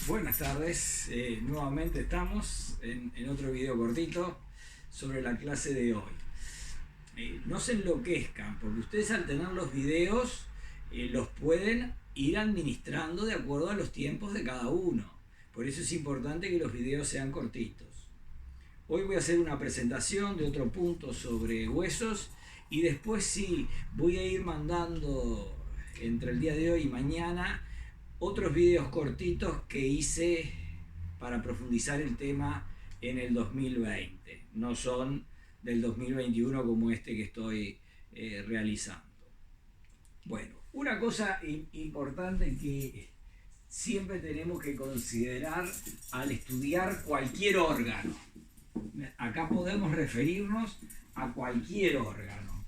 Buenas tardes, nuevamente estamos en otro video cortito sobre la clase de hoy. No se enloquezcan, porque ustedes al tener los videos los pueden ir administrando de acuerdo a los tiempos de cada uno. Por eso es importante que los videos sean cortitos. Hoy voy a hacer una presentación de otro punto sobre huesos y después sí voy a ir mandando entre el día de hoy y mañana otros videos cortitos que hice para profundizar el tema en el 2020. No son del 2021 como este que estoy realizando. Bueno, una cosa importante que siempre tenemos que considerar al estudiar cualquier órgano. Acá podemos referirnos a cualquier órgano.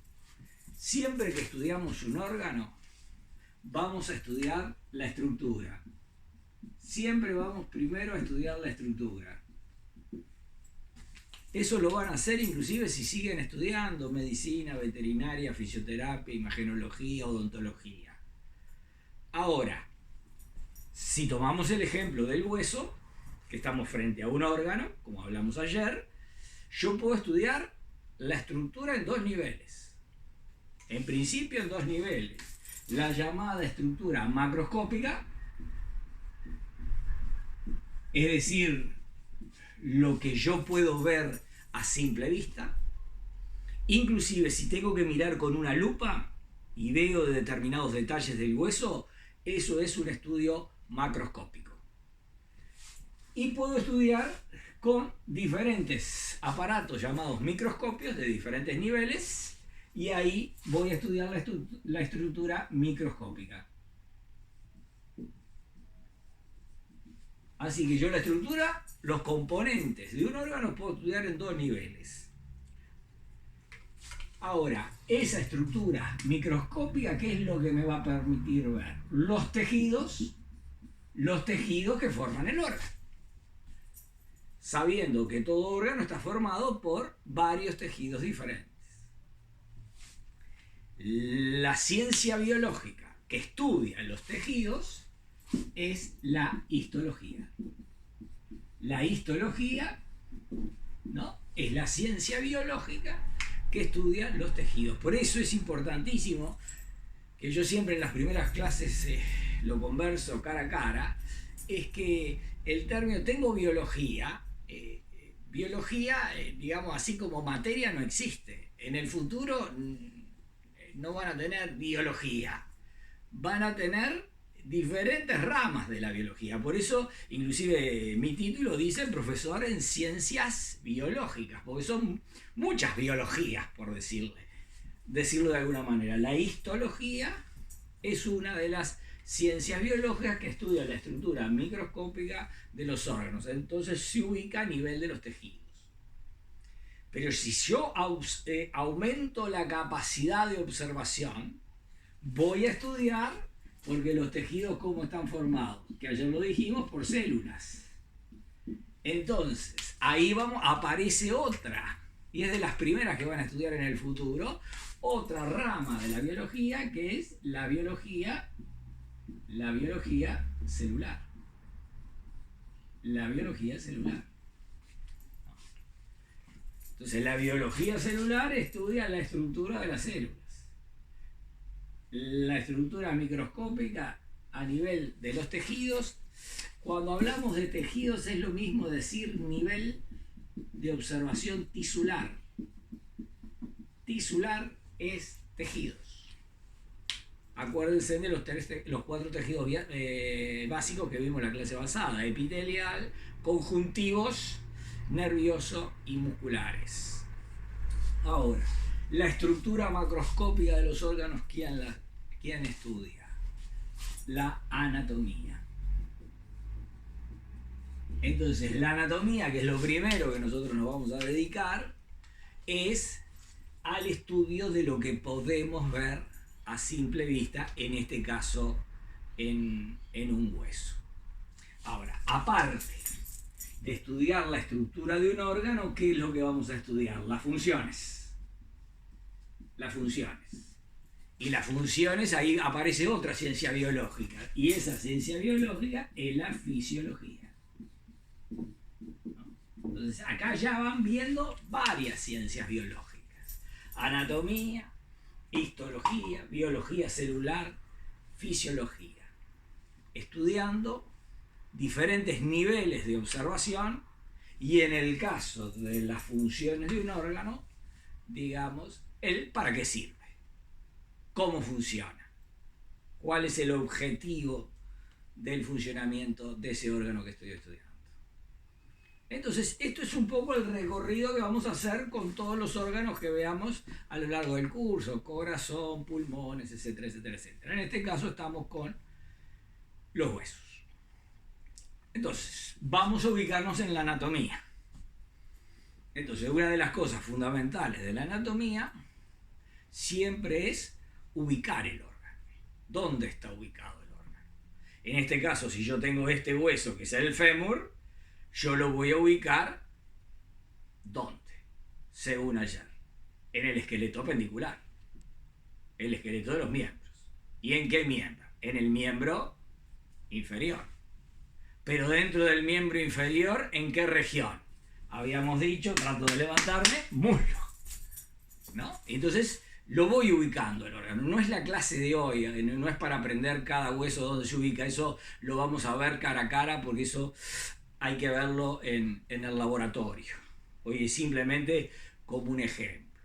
Siempre que estudiamos un órgano, vamos a estudiar la estructura. Siempre vamos primero a estudiar la estructura. Eso lo van a hacer inclusive si siguen estudiando medicina, veterinaria, fisioterapia, imagenología, odontología. Ahora, si tomamos el ejemplo del hueso, que estamos frente a un órgano, como hablamos ayer, yo puedo estudiar la estructura en dos niveles. En principio en dos niveles. La llamada estructura macroscópica, es decir, lo que yo puedo ver a simple vista. Inclusive si tengo que mirar con una lupa y veo determinados detalles del hueso, eso es un estudio macroscópico. Y puedo estudiar con diferentes aparatos llamados microscopios de diferentes niveles, y ahí voy a estudiar la estructura microscópica. Así que yo la estructura, los componentes de un órgano puedo estudiar en dos niveles. Ahora, esa estructura microscópica, ¿qué es lo que me va a permitir ver? Los tejidos que forman el órgano. Sabiendo que todo órgano está formado por varios tejidos diferentes. La ciencia biológica que estudia los tejidos es la histología. La histología, ¿no?, es la ciencia biológica que estudia los tejidos. Por eso es importantísimo que yo siempre en las primeras clases lo converso cara a cara, es que el término tengo biología, digamos así como materia no existe. En el futuro no van a tener biología, van a tener diferentes ramas de la biología. Por eso, inclusive mi título dice profesor en ciencias biológicas, porque son muchas biologías, por decirlo de alguna manera. La histología es una de las ciencias biológicas que estudia la estructura microscópica de los órganos. Entonces se ubica a nivel de los tejidos. Pero si yo aumento la capacidad de observación, voy a estudiar, porque los tejidos cómo están formados, que ayer lo dijimos, por células. Entonces, ahí aparece otra, y es de las primeras que van a estudiar en el futuro, otra rama de la biología, que es la biología celular. La biología celular. Entonces, la biología celular estudia la estructura de las células. La estructura microscópica a nivel de los tejidos. Cuando hablamos de tejidos es lo mismo decir nivel de observación tisular. Tisular es tejidos. Acuérdense de los cuatro tejidos básicos que vimos en la clase pasada: epitelial, conjuntivos, nervioso y musculares. Ahora, la estructura macroscópica de los órganos, ¿quién estudia? La anatomía. Entonces, la anatomía, que es lo primero que nosotros nos vamos a dedicar, es al estudio de lo que podemos ver a simple vista, en este caso en un hueso. Ahora, aparte de estudiar la estructura de un órgano, ¿qué es lo que vamos a estudiar? Las funciones. Las funciones. Y las funciones, ahí aparece otra ciencia biológica. Y esa ciencia biológica es la fisiología. Entonces, acá ya van viendo varias ciencias biológicas. Anatomía, histología, biología celular, fisiología. Estudiando diferentes niveles de observación y en el caso de las funciones de un órgano, digamos, el para qué sirve, cómo funciona, cuál es el objetivo del funcionamiento de ese órgano que estoy estudiando. Entonces, esto es un poco el recorrido que vamos a hacer con todos los órganos que veamos a lo largo del curso, corazón, pulmones, etcétera, etcétera, etcétera. En este caso estamos con los huesos. Entonces, vamos a ubicarnos en la anatomía. Entonces, una de las cosas fundamentales de la anatomía siempre es ubicar el órgano. ¿Dónde está ubicado el órgano? En este caso, si yo tengo este hueso, que es el fémur, yo lo voy a ubicar, ¿dónde? Según ayer, en el esqueleto apendicular, el esqueleto de los miembros. ¿Y en qué miembro? En el miembro inferior. Pero dentro del miembro inferior, ¿en qué región? Habíamos dicho, trato de levantarme, muslo, ¿no? Entonces lo voy ubicando el órgano. No es la clase de hoy, no es para aprender cada hueso dónde se ubica, eso lo vamos a ver cara a cara porque eso hay que verlo en el laboratorio. Hoy es simplemente como un ejemplo.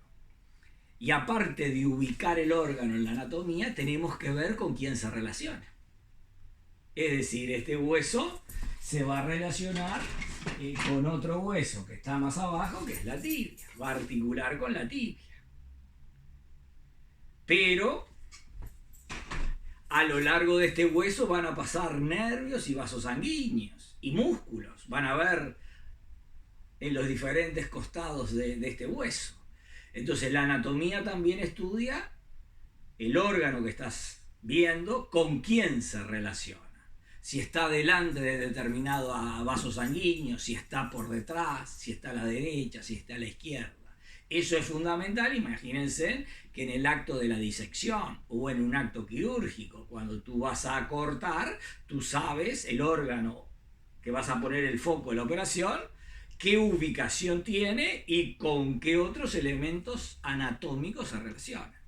Y aparte de ubicar el órgano en la anatomía, tenemos que ver con quién se relaciona. Es decir, este hueso se va a relacionar con otro hueso que está más abajo, que es la tibia. Va a articular con la tibia. Pero a lo largo de este hueso van a pasar nervios y vasos sanguíneos y músculos. Van a ver en los diferentes costados de este hueso. Entonces la anatomía también estudia el órgano que estás viendo, con quién se relaciona. Si está delante de determinado vaso sanguíneo, si está por detrás, si está a la derecha, si está a la izquierda. Eso es fundamental. Imagínense que en el acto de la disección o en un acto quirúrgico, cuando tú vas a cortar, tú sabes el órgano que vas a poner el foco en la operación, qué ubicación tiene y con qué otros elementos anatómicos se relaciona.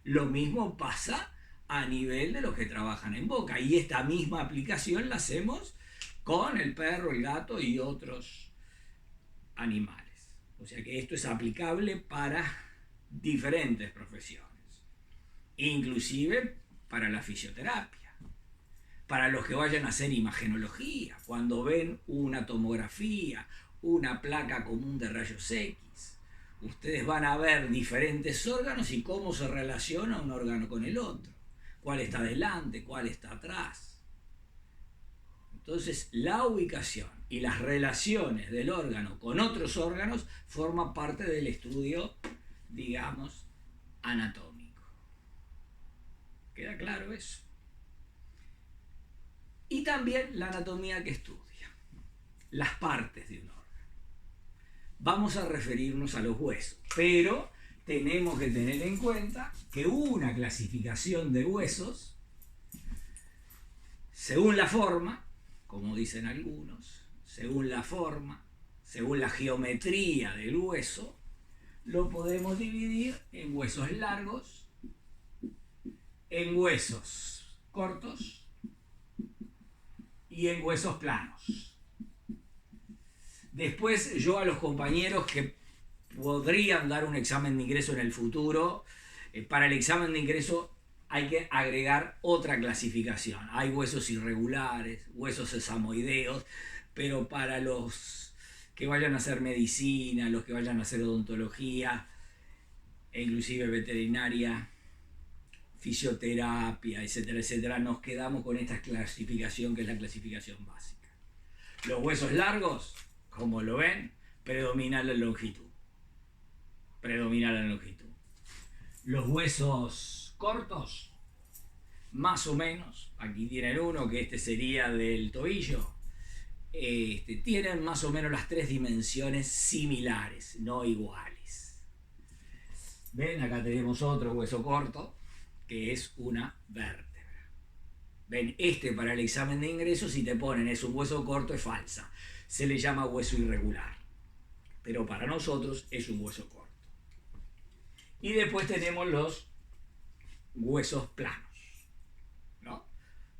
Lo mismo pasa a nivel de los que trabajan en boca, y esta misma aplicación la hacemos con el perro, el gato y otros animales. O sea que esto es aplicable para diferentes profesiones, inclusive para la fisioterapia, para los que vayan a hacer imagenología, cuando ven una tomografía, una placa común de rayos X, ustedes van a ver diferentes órganos y cómo se relaciona un órgano con el otro, cuál está delante, cuál está atrás. Entonces, la ubicación y las relaciones del órgano con otros órganos forman parte del estudio, digamos, anatómico. ¿Queda claro eso? Y también la anatomía que estudia las partes de un órgano. Vamos a referirnos a los huesos, pero tenemos que tener en cuenta que una clasificación de huesos, según la forma, como dicen algunos, según la forma, según la geometría del hueso, lo podemos dividir en huesos largos, en huesos cortos y en huesos planos. Después yo a los compañeros que podrían dar un examen de ingreso en el futuro, para el examen de ingreso hay que agregar otra clasificación. Hay huesos irregulares, huesos sesamoideos, pero para los que vayan a hacer medicina, los que vayan a hacer odontología, e inclusive veterinaria, fisioterapia, etcétera, etcétera, nos quedamos con esta clasificación que es la clasificación básica. Los huesos largos, como lo ven, predomina la longitud. Predomina la longitud. Los huesos cortos, más o menos, aquí tienen uno que este sería del tobillo, tienen más o menos las tres dimensiones similares, no iguales. ¿Ven? Acá tenemos otro hueso corto, que es una vértebra. Ven, para el examen de ingreso, si te ponen es un hueso corto, es falsa. Se le llama hueso irregular. Pero para nosotros es un hueso corto. Y después tenemos los huesos planos, ¿no?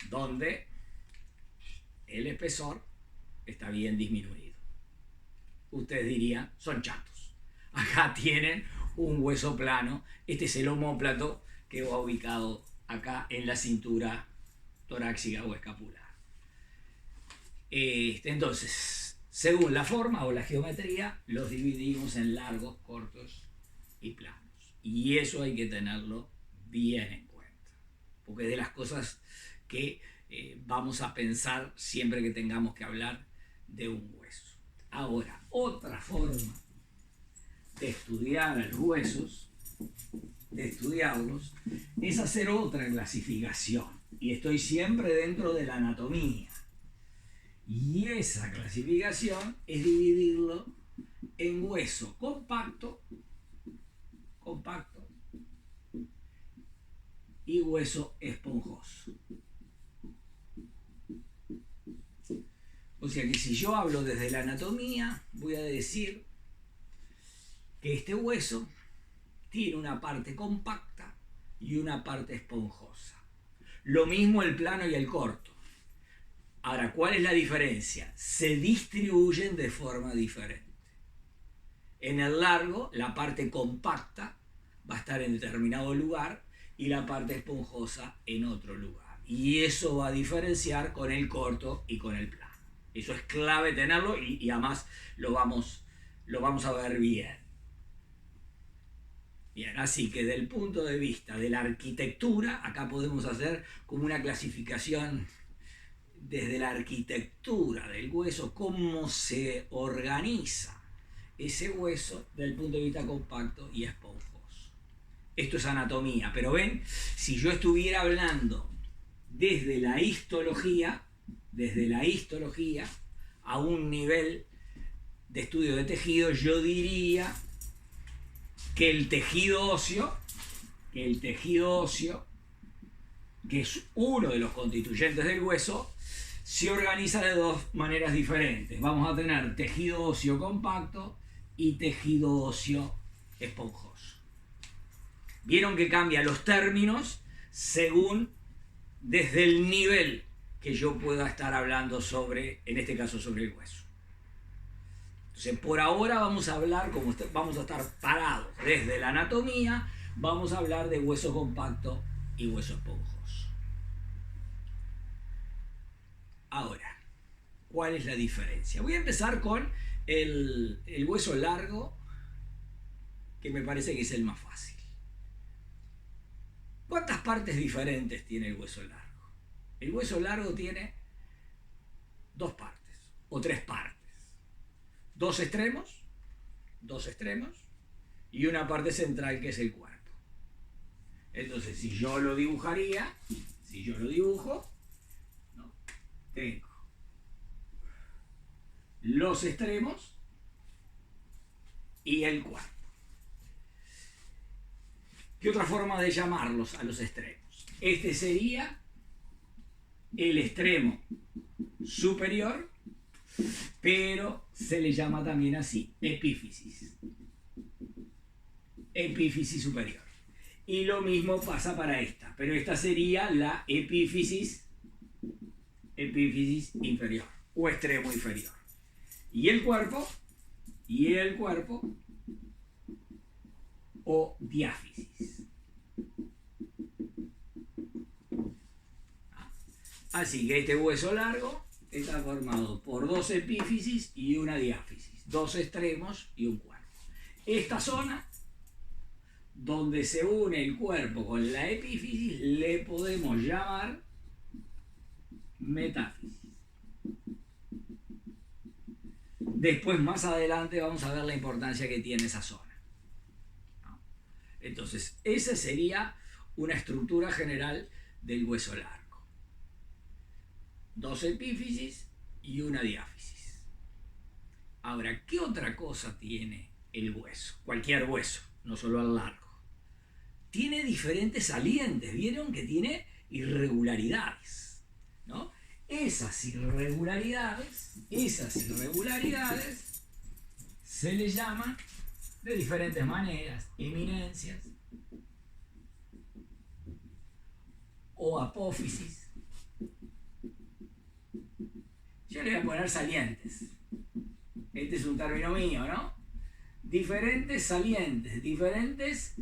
Donde el espesor está bien disminuido. Ustedes dirían, son chatos. Acá tienen un hueso plano. Este es el omóplato que va ubicado acá en la cintura torácica o escapular. Entonces, según la forma o la geometría, los dividimos en largos, cortos y planos. Y eso hay que tenerlo bien en cuenta, porque es de las cosas que vamos a pensar siempre que tengamos que hablar de un hueso. Ahora, otra forma de estudiar a los huesos, de estudiarlos, es hacer otra clasificación. Y estoy siempre dentro de la anatomía. Y esa clasificación es dividirlo en hueso compacto y hueso esponjoso. O sea que si yo hablo desde la anatomía, voy a decir que este hueso tiene una parte compacta y una parte esponjosa. Lo mismo el plano y el corto. Ahora, ¿cuál es la diferencia? Se distribuyen de forma diferente. En el largo, la parte compacta va a estar en determinado lugar y la parte esponjosa en otro lugar. Y eso va a diferenciar con el corto y con el plano. Eso es clave tenerlo y además lo vamos a ver bien. Bien, así que del punto de vista de la arquitectura, acá podemos hacer como una clasificación desde la arquitectura del hueso, cómo se organiza ese hueso desde el punto de vista compacto y esponjoso. Esto es anatomía, pero ven, si yo estuviera hablando desde la histología a un nivel de estudio de tejido, yo diría que el tejido óseo, que es uno de los constituyentes del hueso, se organiza de dos maneras diferentes. Vamos a tener tejido óseo compacto y tejido óseo esponjoso. Vieron que cambian los términos según desde el nivel que yo pueda estar hablando sobre, en este caso sobre el hueso. Entonces, por ahora vamos a hablar, como vamos a estar parados desde la anatomía, vamos a hablar de hueso compacto y hueso esponjoso. Ahora, ¿cuál es la diferencia? Voy a empezar con el hueso largo, que me parece que es el más fácil. ¿Cuántas partes diferentes tiene el hueso largo? El hueso largo tiene dos partes, o tres partes. Dos extremos, y una parte central que es el cuerpo. Entonces, si yo lo dibujo, ¿no? Tengo los extremos y el cuerpo. ¿Qué otra forma de llamarlos a los extremos? Este sería el extremo superior, pero se le llama también así, epífisis. Epífisis superior. Y lo mismo pasa para esta, pero esta sería la epífisis inferior o extremo inferior. Y el cuerpo o diáfisis. Así que este hueso largo está formado por dos epífisis y una diáfisis, dos extremos y un cuerpo. Esta zona donde se une el cuerpo con la epífisis le podemos llamar metáfisis. Después, más adelante, vamos a ver la importancia que tiene esa zona. Entonces, esa sería una estructura general del hueso largo. Dos epífisis y una diáfisis. Ahora, ¿qué otra cosa tiene el hueso? Cualquier hueso, no solo el largo. tiene diferentes salientes. Vieron que tiene irregularidades, ¿no? Esas irregularidades se le llaman de diferentes maneras eminencias o apófisis. Yo le voy a poner salientes. Este es un término mío, ¿no? Diferentes salientes, diferentes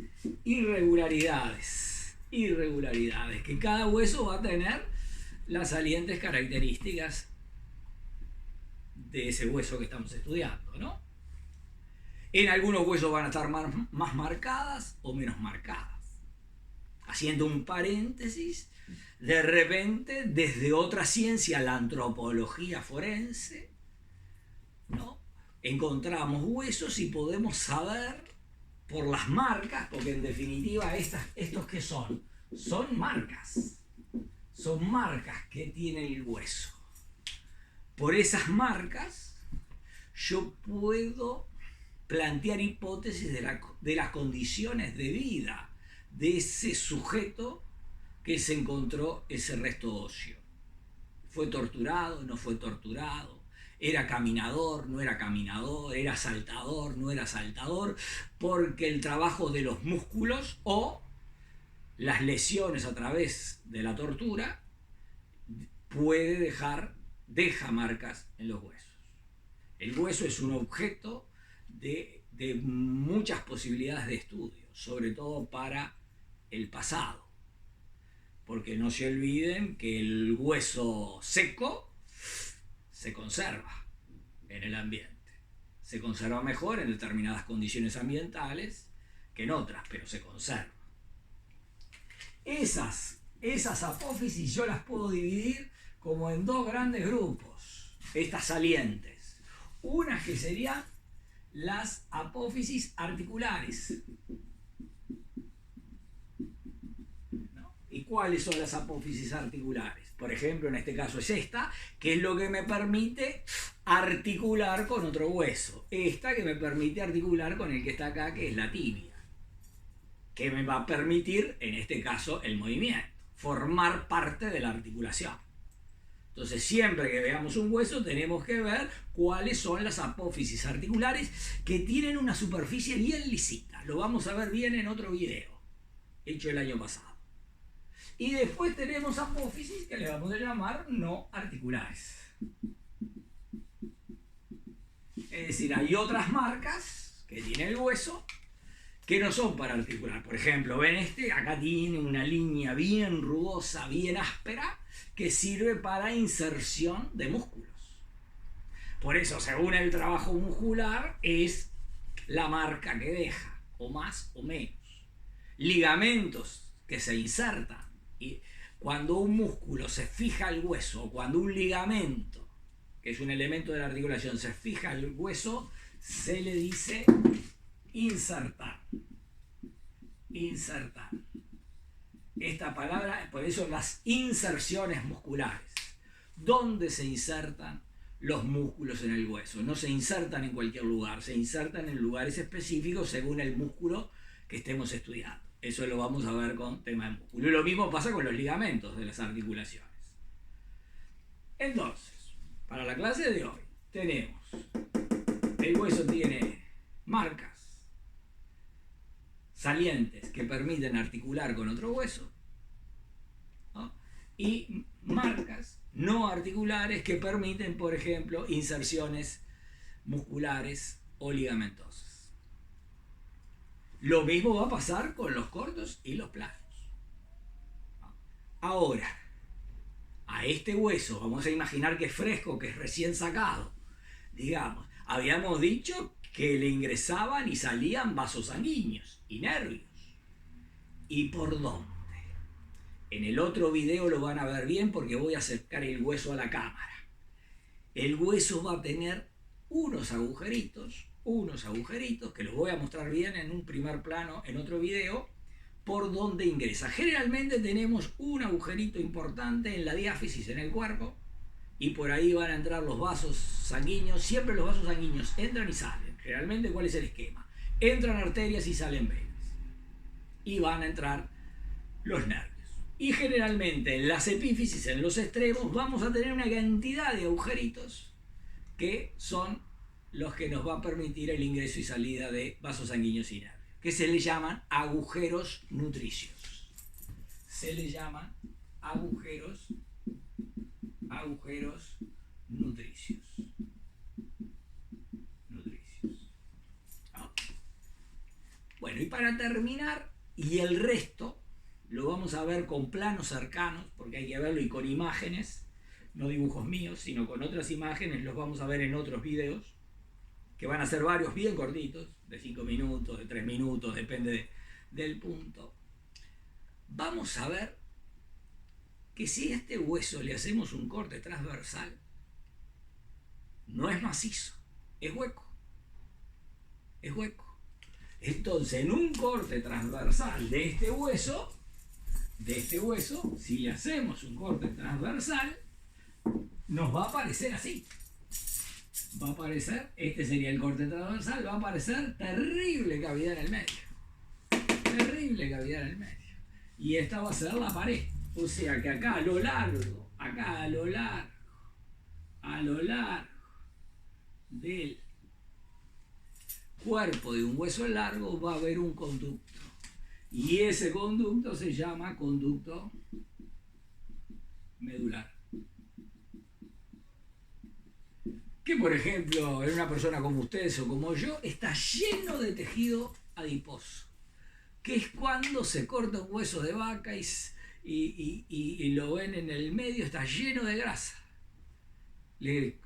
irregularidades, que cada hueso va a tener las salientes características de ese hueso que estamos estudiando, ¿no? En algunos huesos van a estar más marcadas o menos marcadas. Haciendo un paréntesis, de repente, desde otra ciencia, la antropología forense, ¿no? Encontramos huesos y podemos saber por las marcas, porque en definitiva estos que son marcas. Son marcas que tiene el hueso. Por esas marcas yo puedo plantear hipótesis de las condiciones de vida de ese sujeto que se encontró ese resto óseo. ¿Fue torturado? ¿No fue torturado? ¿Era caminador? ¿No era caminador? ¿Era saltador? ¿No era saltador? Porque el trabajo de los músculos o las lesiones a través de la tortura deja marcas en los huesos. El hueso es un objeto de muchas posibilidades de estudio, sobre todo para el pasado. Porque no se olviden que el hueso seco se conserva en el ambiente. Se conserva mejor en determinadas condiciones ambientales que en otras, pero se conserva. Esas apófisis yo las puedo dividir como en dos grandes grupos, estas salientes. Unas que serían las apófisis articulares. ¿No? ¿Y cuáles son las apófisis articulares? Por ejemplo, en este caso es esta, que es lo que me permite articular con otro hueso. Esta que me permite articular con el que está acá, que es la tibia. Que me va a permitir, en este caso, el movimiento, formar parte de la articulación. Entonces, siempre que veamos un hueso, tenemos que ver cuáles son las apófisis articulares que tienen una superficie bien lisita. Lo vamos a ver bien en otro video, hecho el año pasado. Y después tenemos apófisis que le vamos a llamar no articulares. Es decir, hay otras marcas que tiene el hueso que no son para articular. Por ejemplo, ven acá tiene una línea bien rugosa, bien áspera, que sirve para inserción de músculos. Por eso, según el trabajo muscular, es la marca que deja, o más o menos. Ligamentos que se insertan. Y cuando un músculo se fija al hueso, o cuando un ligamento, que es un elemento de la articulación, se fija al hueso, se le dice insertar. Insertar. Esta palabra, por eso las inserciones musculares. ¿Dónde se insertan los músculos en el hueso? No se insertan en cualquier lugar, se insertan en lugares específicos según el músculo que estemos estudiando. Eso lo vamos a ver con tema de músculo. Y lo mismo pasa con los ligamentos de las articulaciones. Entonces, para la clase de hoy tenemos, el hueso tiene marcas salientes que permiten articular con otro hueso, ¿no? Y marcas no articulares que permiten, por ejemplo, inserciones musculares o ligamentosas. Lo mismo va a pasar con los cortos y los planos. Ahora, a este hueso, vamos a imaginar que es fresco, que es recién sacado, digamos, habíamos dicho que le ingresaban y salían vasos sanguíneos y nervios. ¿Y por dónde? En el otro video lo van a ver bien porque voy a acercar el hueso a la cámara. El hueso va a tener unos agujeritos que los voy a mostrar bien en un primer plano en otro video, por donde ingresa. Generalmente tenemos un agujerito importante en la diáfisis en el cuerpo y por ahí van a entrar los vasos sanguíneos. Siempre los vasos sanguíneos entran y salen. Generalmente, ¿cuál es el esquema? Entran arterias y salen venas. y van a entrar los nervios. Y generalmente en las epífisis, en los extremos, vamos a tener una cantidad de agujeritos que son los que nos va a permitir el ingreso y salida de vasos sanguíneos y nervios, que se le llaman agujeros nutricios. Se le llaman agujeros nutricios. Bueno, y para terminar, y el resto lo vamos a ver con planos cercanos, porque hay que verlo y con imágenes, no dibujos míos, sino con otras imágenes, los vamos a ver en otros videos, que van a ser varios bien cortitos, de 5 minutos, de 3 minutos, depende del punto. Vamos a ver que si a este hueso le hacemos un corte transversal, no es macizo, es hueco. Es hueco. Entonces, en un corte transversal de este hueso, si le hacemos un corte transversal, nos va a aparecer así. Va a aparecer, este sería el corte transversal, va a aparecer terrible cavidad en el medio. Terrible cavidad en el medio. Y esta va a ser la pared. O sea que acá a lo largo del cuerpo de un hueso largo va a haber un conducto. Y ese conducto se llama conducto medular. Que por ejemplo, en una persona como ustedes o como yo, está lleno de tejido adiposo. Que es cuando se corta un hueso de vaca y lo ven en el medio, está lleno de grasa.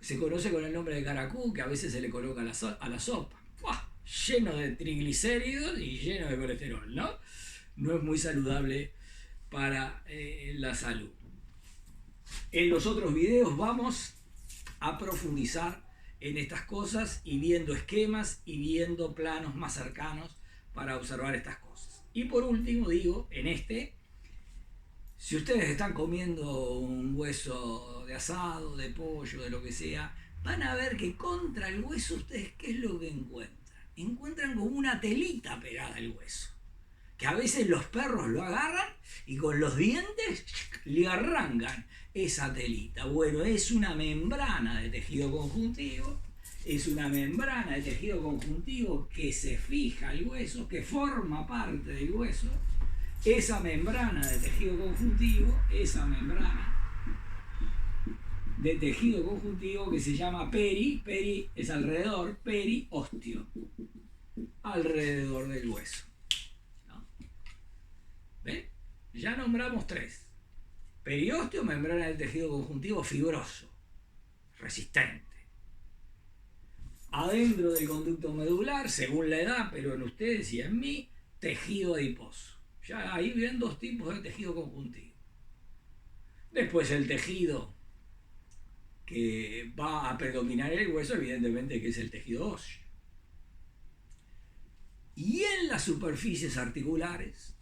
Se conoce con el nombre de caracú, que a veces se le coloca a la sopa. ¡Buah! Lleno de triglicéridos y lleno de colesterol, ¿no? No es muy saludable para la salud. En los otros videos vamos a profundizar en estas cosas y viendo esquemas y viendo planos más cercanos para observar estas cosas. Y por último digo, si ustedes están comiendo un hueso de asado, de pollo, de lo que sea, van a ver que contra el hueso ustedes, ¿qué es lo que encuentran? Encuentran como una telita pegada al hueso, que a veces los perros lo agarran y con los dientes le arrancan esa telita. Bueno, es una membrana de tejido conjuntivo, que se fija al hueso, que forma parte del hueso. Esa membrana de tejido conjuntivo, que se llama peri es alrededor, periósteo, alrededor del hueso. ¿No? ¿Ven? Ya nombramos 3. Periósteo, membrana del tejido conjuntivo fibroso, resistente. Adentro del conducto medular, según la edad, pero en ustedes y en mí, tejido adiposo. Ya ahí ven 2 tipos de tejido conjuntivo. Después el tejido que va a predominar en el hueso, evidentemente que es el tejido óseo. Y en las superficies articulares,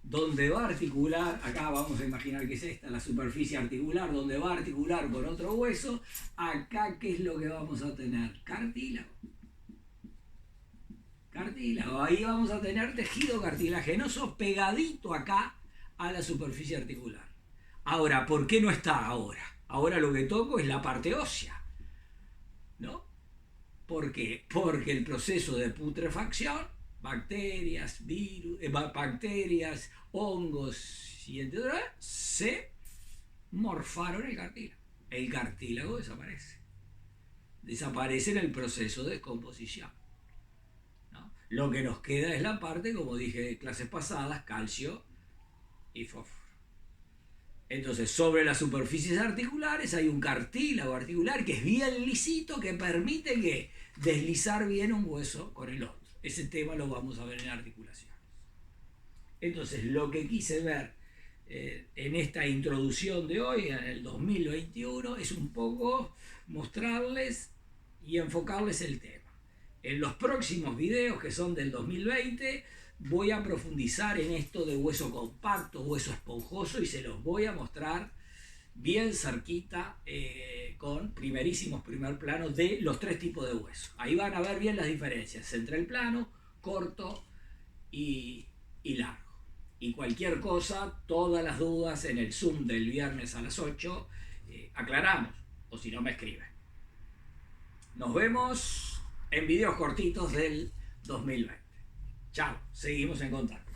donde va a articular, acá vamos a imaginar que es esta, la superficie articular, donde va a articular con otro hueso, acá ¿qué es lo que vamos a tener? Cartílago. Ahí vamos a tener tejido cartilaginoso pegadito acá a la superficie articular. Ahora, ¿por qué no está ahora? Ahora lo que toco es la parte ósea, ¿no? ¿Por qué? Porque el proceso de putrefacción, bacterias, virus, hongos y etc., se morfaron el cartílago. El cartílago desaparece. Desaparece en el proceso de descomposición. Lo que nos queda es la parte, como dije en clases pasadas, calcio y fósforo. Entonces, sobre las superficies articulares hay un cartílago articular que es bien lisito, que permite que deslizar bien un hueso con el otro. Ese tema lo vamos a ver en articulaciones. Entonces, lo que quise ver en esta introducción de hoy, en el 2021, es un poco mostrarles y enfocarles el tema. En los próximos videos, que son del 2020, voy a profundizar en esto de hueso compacto, hueso esponjoso, y se los voy a mostrar bien cerquita con primer plano de los 3 tipos de hueso. Ahí van a ver bien las diferencias entre el plano, corto y largo. y cualquier cosa, todas las dudas en el Zoom del viernes a las 8, aclaramos, o si no me escriben. Nos vemos en videos cortitos del 2020. Chao, seguimos en contacto.